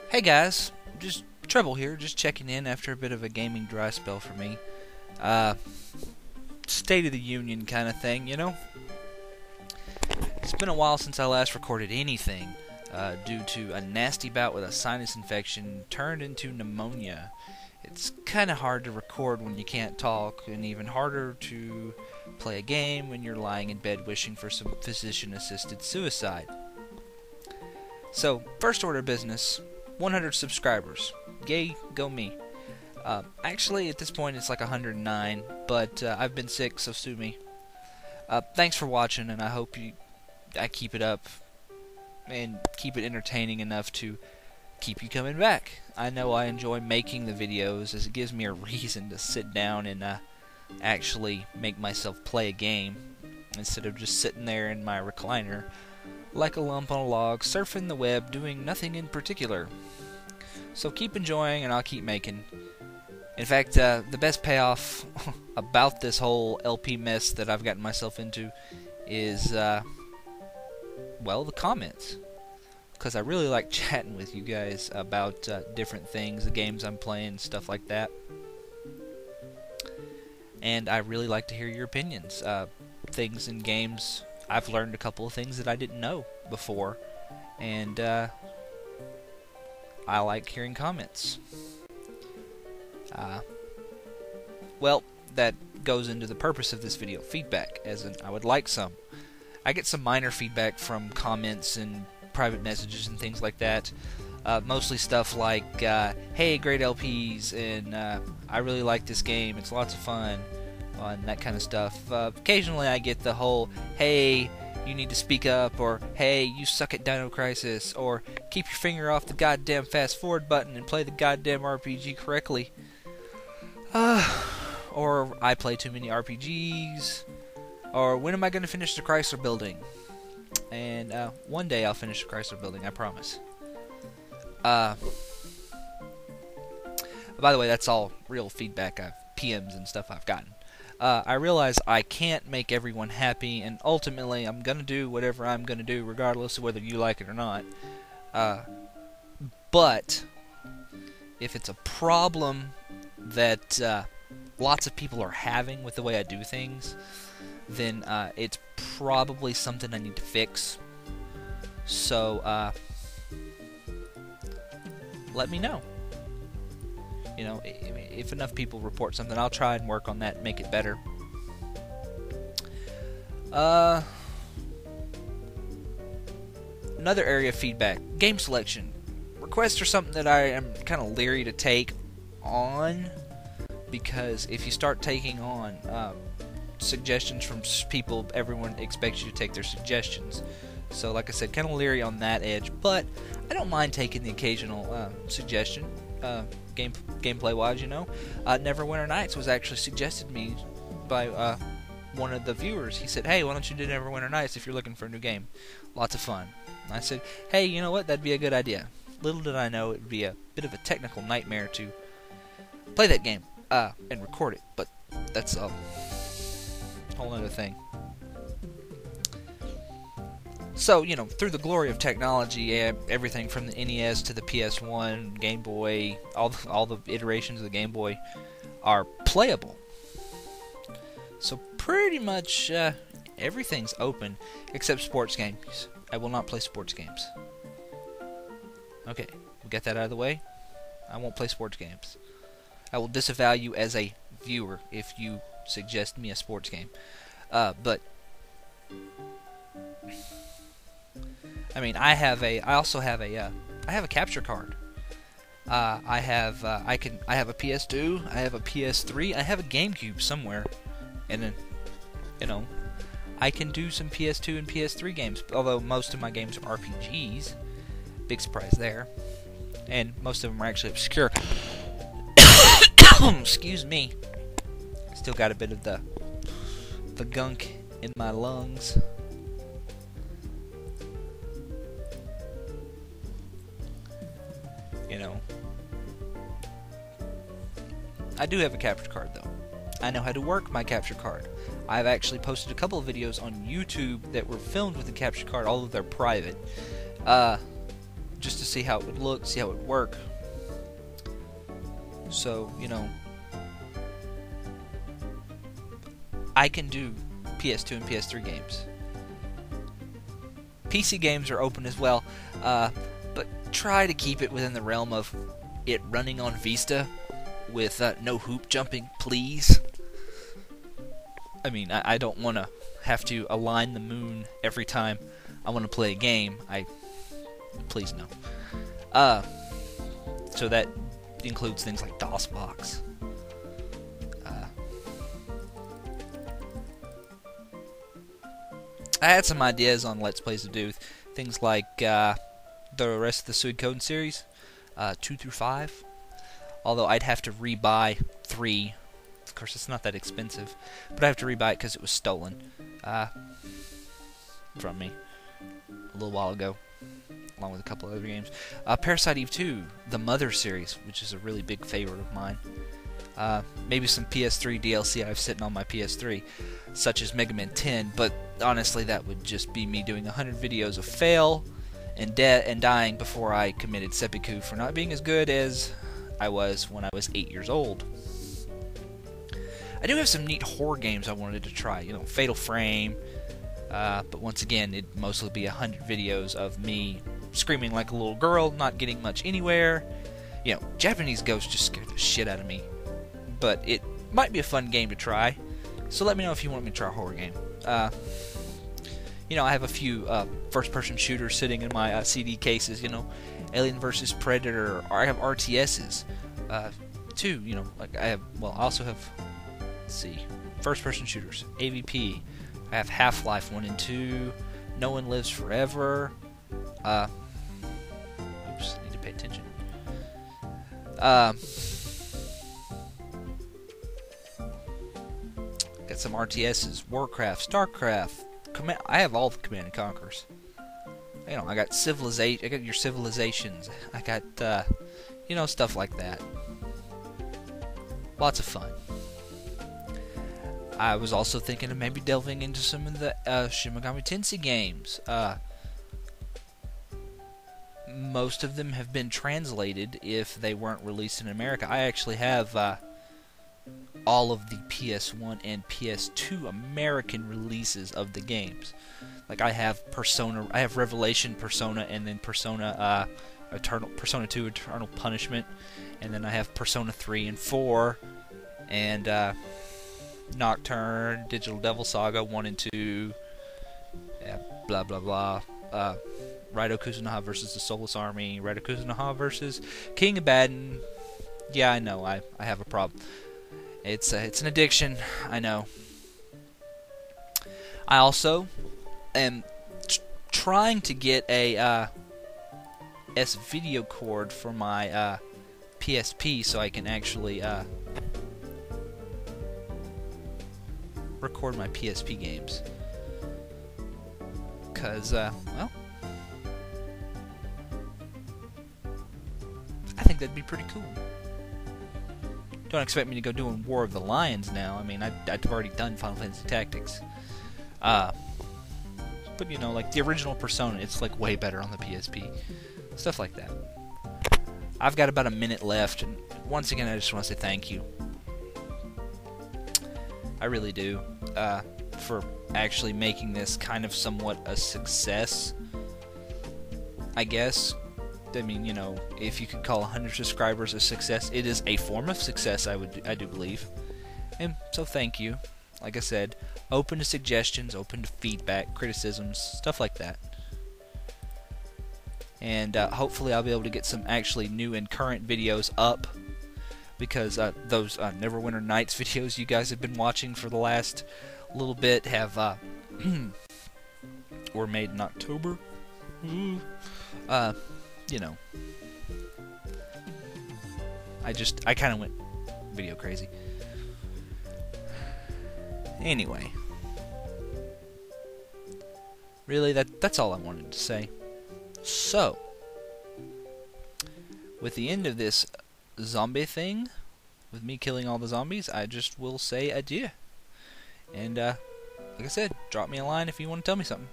Hey guys, just Treble here, just checking in after a bit of a gaming dry spell for me. Uh, State of the Union kind of thing, you know? It's been a while since I last recorded anything, due to a nasty bout with a sinus infection turned into pneumonia. It's kind of hard to record when you can't talk, and even harder to play a game when you're lying in bed wishing for some physician-assisted suicide. So, first order of business, 100 subscribers. Yay, go me. Actually, at this point, it's like 109, but I've been sick, so sue me. Thanks for watching, and I hope I keep it up and keep it entertaining enough to keep you coming back. I know I enjoy making the videos, as it gives me a reason to sit down and actually make myself play a game, instead of just sitting there in my recliner like a lump on a log, surfing the web, doing nothing in particular. So keep enjoying, and I'll keep making. In fact, the best payoff about this whole LP mess that I've gotten myself into is, well, the comments. Because I really like chatting with you guys about different things, the games I'm playing, stuff like that. And I really like to hear your opinions. Things in games, I've learned a couple of things that I didn't know before, and I like hearing comments. Well, that goes into the purpose of this video, feedback, as in I would like some. I get some minor feedback from comments and private messages and things like that. Mostly stuff like, hey, great LPs, and I really like this game, it's lots of fun, and that kind of stuff. Occasionally I get the whole, hey, you need to speak up, or hey, you suck at Dino Crisis, or keep your finger off the goddamn fast forward button and play the goddamn RPG correctly. Or I play too many RPGs, or when am I going to finish the Chrysler Building? And one day I'll finish the Chrysler Building, I promise. By the way, that's all real feedback, PMs and stuff I've gotten. I realize I can't make everyone happy, and ultimately I'm going to do whatever I'm going to do, regardless of whether you like it or not. But if it's a problem that lots of people are having with the way I do things, then it's probably something I need to fix. So, let me know. You know, if enough people report something, I'll try and work on that and make it better. Another area of feedback, game selection. Requests are something that I am kind of leery to take on, because if you start taking on suggestions from people, everyone expects you to take their suggestions. So like I said, kind of leery on that edge, but I don't mind taking the occasional suggestion, gameplay wise, you know. Neverwinter Nights was actually suggested to me by one of the viewers. He said, hey, why don't you do Neverwinter Nights if you're looking for a new game? Lots of fun. And I said, hey, you know what, that'd be a good idea. Little did I know it would be a bit of a technical nightmare to play that game and record it, but that's a whole other thing. So, you know, through the glory of technology, everything from the NES to the PS1, Game Boy, all the iterations of the Game Boy are playable. So pretty much everything's open except sports games. I will not play sports games. Okay, we got that out of the way. I won't play sports games. I will disavow you as a viewer if you suggest me a sports game. But I mean, I have a capture card. I have a PS2, I have a PS3, I have a GameCube somewhere, and then, you know, I can do some PS2 and PS3 games. Although most of my games are RPGs, big surprise there, and most of them are actually obscure. Excuse me. Still got a bit of the gunk in my lungs. You know, I do have a capture card though. I know how to work my capture card. I've actually posted a couple of videos on YouTube that were filmed with the capture card, although they're private. just to see how it would look, see how it would work. So, you know, I can do PS2 and PS3 games. PC games are open as well, but try to keep it within the realm of it running on Vista with no hoop jumping, please. I mean, I don't want to have to align the moon every time I want to play a game. Please no. So that includes things like DOSBox. I had some ideas on Let's Plays to do things like the rest of the Suikoden series, 2 through 5. Although I'd have to rebuy 3. Of course, it's not that expensive, but I have to rebuy it because it was stolen from me a little while ago, along with a couple other games. Parasite Eve 2, the Mother series, which is a really big favorite of mine. Maybe some PS3 DLC I have sitting on my PS3, such as Mega Man 10, but honestly that would just be me doing 100 videos of fail and dying before I committed seppuku for not being as good as I was when I was 8 years old. I do have some neat horror games I wanted to try, you know, Fatal Frame, but once again, it'd mostly be 100 videos of me screaming like a little girl, not getting much anywhere. You know, Japanese Ghost just scared the shit out of me. But it might be a fun game to try, so let me know if you want me to try a horror game. You know, I have a few first-person shooters sitting in my CD cases, you know, Alien vs. Predator, or I have RTSs, too, you know, like I also have, let's see, first-person shooters, AVP, I have Half-Life 1 and 2, No One Lives Forever, oops, I need to pay attention, got some RTSs, Warcraft, Starcraft, I have all the Command & Conquers. You know, I got Civilization, I got your Civilizations, I got, you know, stuff like that. Lots of fun. I was also thinking of maybe delving into some of the Shin Megami Tensei games. Most of them have been translated if they weren't released in America. I actually have all of the PS1 and PS2 American releases of the games. Like I have Revelation, Persona, and then Persona 2 Eternal Punishment, and then I have Persona 3 and 4, and Nocturne, Digital Devil Saga 1 and 2, yeah, blah blah blah. Raito Kuzunoha versus the Soulless Army, Raito Kuzunoha versus King Abaddon. Yeah, I know, I have a problem. It's an addiction, I know. I also am trying to get a S-video cord for my PSP so I can actually record my PSP games. Because, well, I think that'd be pretty cool. Don't expect me to go doing War of the Lions now. I mean, I've already done Final Fantasy Tactics. But, you know, like the original Persona, it's like way better on the PSP. Stuff like that. I've got about a minute left, and once again, I just want to say thank you. I really do. For actually making this kind of somewhat a success, I guess. I mean, you know, if you could call 100 subscribers a success, it is a form of success, I do believe. And so thank you. Like I said, open to suggestions, open to feedback, criticisms, stuff like that. And hopefully I'll be able to get some actually new and current videos up, because those Neverwinter Nights videos you guys have been watching for the last little bit have were made in October. You know, I kind of went video crazy. Anyway, really, that's all I wanted to say. So, with the end of this zombie thing, with me killing all the zombies, I just will say adieu. And, like I said, drop me a line if you want to tell me something.